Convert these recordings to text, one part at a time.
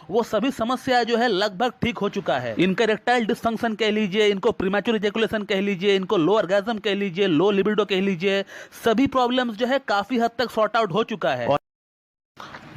वो सभी समस्या जो है लगभग ठीक हो चुका है। इनका इरेक्टाइल डिसफंक्शन कह लीजिए, इनको प्रीमैच्योर इजैकुलेशन कह लीजिए, इनको लो ऑर्गेज्म कह लीजिए, लो लिबिडो कह लीजिए, सभी प्रॉब्लम्स जो है काफी हद तक सॉर्ट आउट हो चुका है।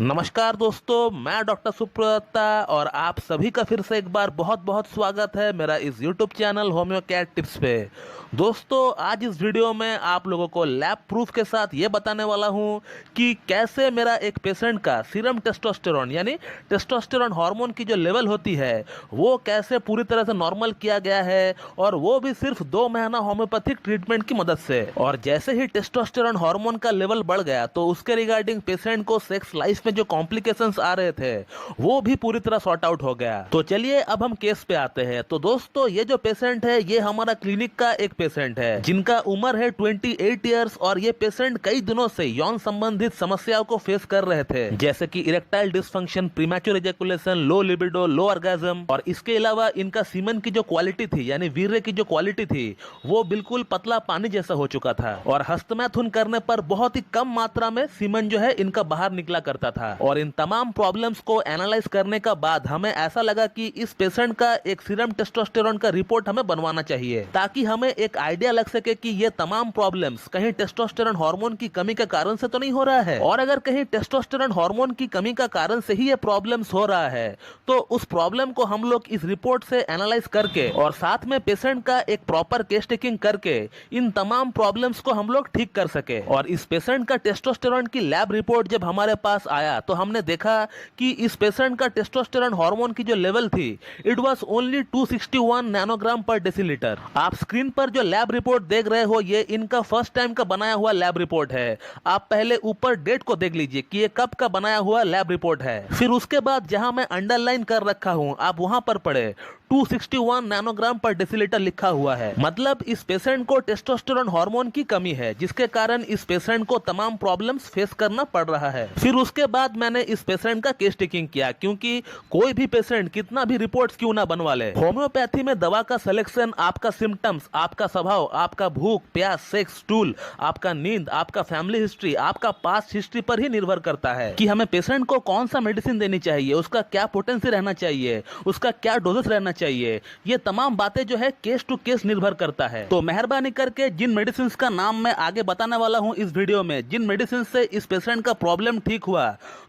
नमस्कार दोस्तों, मैं डॉक्टर सुप्रता और आप सभी का फिर से एक बार बहुत बहुत स्वागत है मेरा इस YouTube channel homeo care tips पे। दोस्तों, आज इस वीडियो में आप लोगों को लैब प्रूफ के साथ ये बताने वाला हूँ कि कैसे मेरा एक पेशेंट का सीरम टेस्टोस्टेरोन यानी टेस्टोस्टेरोन हार्मोन की जो लेवल होती है वो कैसे पूरी तरह से नॉर्मल किया गया है, और वो भी सिर्फ 2 महीना होम्योपैथिक ट्रीटमेंट की मदद से। और जैसे ही टेस्टोस्टेरोन हार्मोन का लेवल बढ़ गया तो उसके रिगार्डिंग पेशेंट को सेक्स लाइफ में जो कॉम्प्लिकेशंस आ रहे थे वो भी पूरी तरह सॉर्ट आउट हो गया। तो चलिए अब हम केस पे आते हैं। तो दोस्तों, ये जो पेशेंट है ये हमारा क्लिनिक का एक पेशेंट है जिनका उम्र है 28 इयर्स, और ये पेशेंट कई दिनों से यौन संबंधित समस्याओं को फेस कर रहे थे, जैसे कि erectile dysfunction, premature ejaculation, low libido, low orgasm, और इसके अलावा इनका सीमन की जो क्वालिटी थी यानी वीर्य की जो क्वालिटी थी वो बिल्कुल पतला पानी जैसा हो चुका था, और हस्तमैथुन करने पर बहुत ही कम मात्रा में सीमन जो है इनका बाहर निकला करता था। और इन तमाम प्रॉब्लम्स को एनालाइज करने का बाद हमें ऐसा लगा कि इस पेशेंट का एक सीरम टेस्टोस्टेरोन का रिपोर्ट हमें बनवाना चाहिए, ताकि हमें एक आइडिया लग सके कि ये तमाम प्रॉब्लम्स कहीं टेस्टोस्टेरोन हार्मोन की कमी के कारण से तो नहीं हो रहा है, और अगर कहीं टेस्टोस्टेरोन हार्मोन की कमी का कारण से ही ये प्रॉब्लम्स हो रहा है तो उस प्रॉब्लम को हम लोग इस रिपोर्ट से एनालाइज करके और साथ में पेशेंट का एक प्रॉपर केस टेकिंग करके इन तमाम प्रॉब्लम्स को हम लोग ठीक कर सके। और इस पेशेंट का टेस्टोस्टेरोन की लैब रिपोर्ट जब हमारे पास आया तो हमने देखा कि इस पेशेंट का टेस्टोस्टेरोन हार्मोन की जो लेवल थी इट वाज ओनली 261 नैनोग्राम पर डेसीलीटर। आप स्क्रीन पर जो लैब रिपोर्ट देख रहे हो ये इनका फर्स्ट टाइम का बनाया हुआ लैब रिपोर्ट है। आप पहले ऊपर डेट को देख लीजिए कि ये कब का बनाया हुआ लैब रिपोर्ट है, फिर उसके बाद जहां मैं अंडरलाइन कर रखा हूं आप वहां पर पढ़े 261 नैनोग्राम पर डेसीलीटर लिखा हुआ है। मतलब इस पेशेंट को टेस्टोस्टेरोन हार्मोन की कमी है, जिसके कारण इस पेशेंट को तमाम प्रॉब्लम्स फेस करना पड़ रहा है। फिर उसके बाद मैंने इस पेशेंट का केस टेकिंग किया, क्योंकि कोई भी पेशेंट कितना भी रिपोर्ट्स क्यों ना बनवा ले, होम्योपैथी में दवा का सिलेक्शन आपका सिम्टम्स, आपका स्वभाव, आपका भूख प्यास, सेक्स, स्टूल, आपका नींद, आपका फैमिली हिस्ट्री, आपका पास्ट हिस्ट्री पर ही निर्भर करता है कि हमें पेशेंट को कौन सा मेडिसिन देनी चाहिए, उसका क्या पोटेंसी रहना चाहिए, उसका क्या डोजेस रहना चाहिए। ये तमाम बातें जो है केस टू केस निर्भर करता है। तो मेहरबानी करके जिन मेडिसिन का नाम मैं आगे बताने वाला हूं इस वीडियो में, जिन मेडिसिन से इस पेशेंट का प्रॉब्लम ठीक हुआ,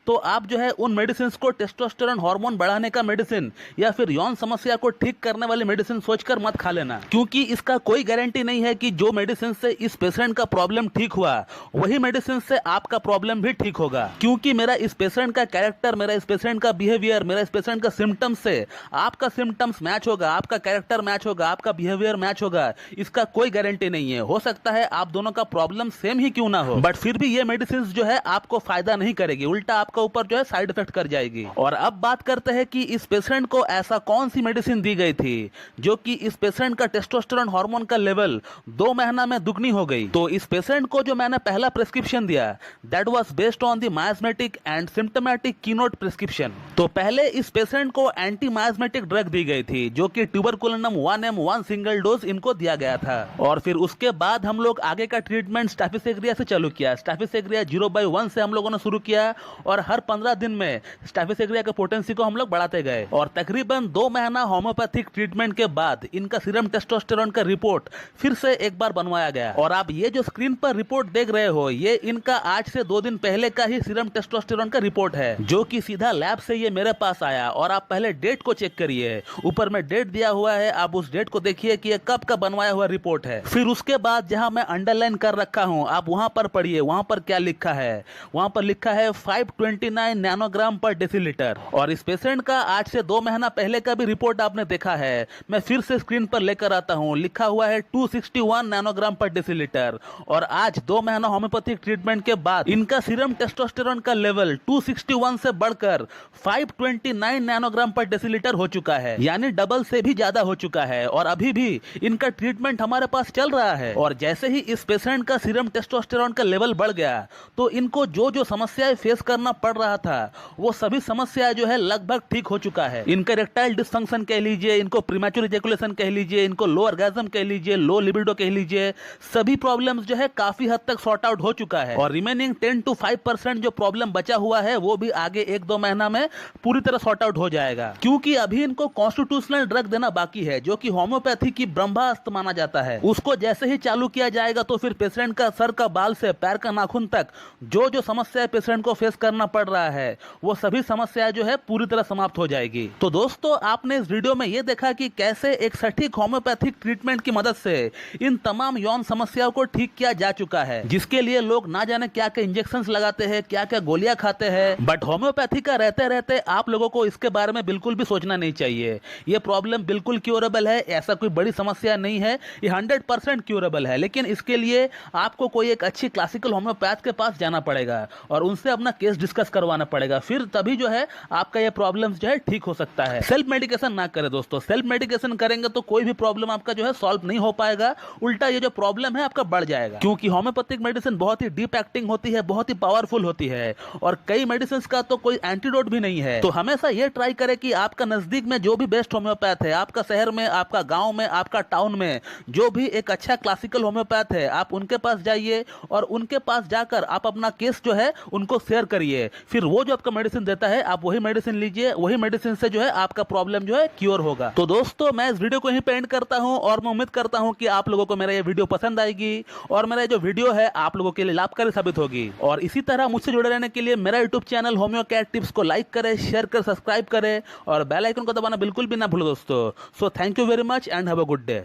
तो आप जो है उन मेडिसिन को टेस्टोस्टेरोन हार्मोन बढ़ाने का मेडिसिन या फिर यौन समस्या को ठीक करने वाली मेडिसिन सोचकर मत खा लेना, क्योंकि इसका कोई गारंटी नहीं है कि जो मेडिसिन से इस पेशेंट का प्रॉब्लम ठीक हुआ वही मेडिसिन से आपका प्रॉब्लम भी ठीक होगा। क्योंकि मेरा इस पेशेंट का कैरेक्टर, मेरा इस पेशेंट का बिहेवियर, मेरा इस पेशेंट का सिम्टम्स से आपका सिम्टम्स मैच होगा, आपका कैरेक्टर मैच होगा, आपका बिहेवियर मैच होगा, इसका कोई गारंटी नहीं है। हो सकता है आप दोनों का प्रॉब्लम सेम ही क्यों ना हो, बट फिर भी ये मेडिसिन जो है आपको फायदा नहीं करेगी, उल्टा आपका ऊपर जो है साइड इफेक्ट कर जाएगी। और अब बात करते हैं कि इस पेशेंट को ऐसा कौन सी मेडिसिन दी गई थी जो कि इस पेशेंट का टेस्टोस्टेरोन हार्मोन का लेवल 2 महीना में दुगनी हो गई। तो इस पेशेंट को जो मैंने पहला प्रिस्क्रिप्शन दिया that was based on the miasmatic and symptomatic keynote prescription. तो पहले इस पेशेंट को एंटी मायोस्मेटिक ड्रग दी गई थी जो कि ट्यूबरकुलिनम 1M1 सिंगल डोज इनको दिया गया था। और फिर उसके बाद हम लोग आगे का ट्रीटमेंट स्टाफिसेग्रिया से चालू किया। स्टाफिसेग्रिया 0/1 से हम लोगों ने शुरू किया और हर 15 दिन में स्टाफिसेग्रिया के पोटेंसी को हम लोग बढ़ाते गए, और तकरीबन 2 महीना होम्योपैथिक ट्रीटमेंट के बाद इनका सीरम टेस्टोस्टेरोन का रिपोर्ट फिर से एक बार बनवाया गया। और आप ये जो स्क्रीन पर रिपोर्ट देख रहे हो ये इनका आज से 2 दिन पहले का ही सीरम टेस्टोस्टेरोन का रिपोर्ट है, जो कि सीधा लैब से ये मेरे पास आया। और आप पहले डेट को चेक करिए, ऊपर में डेट दिया हुआ है, आप उस डेट को देखिए कि ये कब का बनवाया हुआ रिपोर्ट है। फिर उसके बाद जहां मैं अंडरलाइन कर रखा हूं आप वहां पर पढ़िए, वहां पर क्या लिखा है। वहां पर लिखा है 529 नैनोग्राम पर डेसीलीटर। और इस पेशेंट का आज से 2 महीना पहले का भी रिपोर्ट आपने देखा है, मैं फिर से स्क्रीन पर लेकर आता हूं, लिखा हुआ है 261 नैनोग्राम पर डेसीलीटर। और आज 2 महीना होम्योपैथिक ट्रीटमेंट के बाद इनका सीरम टेस्टोस्टेरोन का लेवल 261 से बढ़कर 529 नैनोग्राम पर डेसीलीटर हो चुका है। यानी ऑलरेडी डबल से भी ज्यादा हो चुका है और अभी भी इनका ट्रीटमेंट हमारे पास चल रहा है। और जैसे ही इस पेशेंट का सीरम टेस्टोस्टेरोन का लेवल बढ़ गया तो इनको जो जो समस्याएं फेस करना पड़ रहा था वो सभी समस्याएं जो है लगभग ठीक हो चुका है। इनका इरेक्टाइल डिसफंक्शन कह लीजिए, इनको प्रीमैच्योर इजैकुलेशन कह लीजिए, इनको लो ऑर्गेज्म कह लीजिए, लो लिबिडो कह लीजिए, सभी प्रॉब्लम्स जो है काफी हद तक सॉर्ट आउट हो चुका है। और रिमेनिंग 10 to 5% जो प्रॉब्लम बचा हुआ है वो भी आगे 1-2 महीना में पूरी तरह सॉर्ट आउट हो जाएगा, क्योंकि अभी इनको कॉन्स्टिट्यूशनल ड्रग देना बाकी है जो कि होम्योपैथी की ब्रह्मास्त्र माना जाता है। उसको जैसे ही चालू किया जाएगा तो फिर पेशेंट का सर का बाल से पैर का नाखून तक जो जो समस्या पेशेंट को फेस करना पड़ रहा है वो सभी समस्याएं जो है पूरी तरह समाप्त हो जाएगी। तो दोस्तों, आपने इस वीडियो में ये देखा कि कैसे एक सटीक होम्योपैथिक ट्रीटमेंट की मदद से इन तमाम यौन समस्याओं को ठीक किया जा चुका है, जिसके लिए लोग ना जाने क्या क्या इंजेक्शन लगाते हैं, क्या क्या गोलियां खाते हैं। बट होम्योपैथी का रहते रहते आप लोगों को इसके बारे में बिल्कुल भी सोचना नहीं चाहिए। ये प्रॉब्लम बिल्कुल क्योरेबल है, ऐसा कोई बड़ी समस्या नहीं है, ये 100% क्योरेबल है। लेकिन इसके लिए आपको कोई एक अच्छी क्लासिकल होम्योपैथ के पास जाना पड़ेगा और उनसे अपना केस डिस्कस करवाना पड़ेगा, फिर तभी जो है आपका ये प्रॉब्लम जो है ठीक हो सकता है। सेल्फ मेडिकेशन ना करें दोस्तों, सेल्फ मेडिकेशन करेंगे तो कोई भी प्रॉब्लम आपका जो है सॉल्व नहीं हो पाएगा, उल्टा ये जो प्रॉब्लम है आपका बढ़ जाएगा। क्योंकि होम्योपैथिक मेडिसिन बहुत ही डीप एक्टिंग होती है, बहुत ही पावरफुल होती है और कई मेडिसिन का तो कोई एंटीडोट भी नहीं है। तो हमेशा ये ट्राई करें कि आपका नजदीक में जो भी बेस्ट होम्योपैथ है, आपका शहर में, आपका गांव में, आपका टाउन में जो भी एक अच्छा क्लासिकल होम्योपैथ है, आप उनके पास जाइए और उनके पास जाकर आप अपना केस जो है उनको शेयर करिए। फिर वो जो आपका मेडिसिन देता है आप वही मेडिसिन लीजिए, वही मेडिसिन से जो है आपका प्रॉब्लम जो है क्योर होगा। तो दोस्तों, मैं इस वीडियो को यहीं पे एंड करता हूं और मैं उम्मीद करता हूं कि आप लोगों को मेरा ये वीडियो पसंद आएगी और मेरा जो वीडियो है आप लोगों के लिए लाभकारी साबित होगी। और इसी तरह मुझसे जुड़े रहने के लिए मेरा YouTube channel homeo care tips को लाइक करें, शेयर कर, सब्सक्राइब करें और बेल आइकन को दबाना बिल्कुल भी ना भूलो दोस्तों। So thank you very much and have a good day.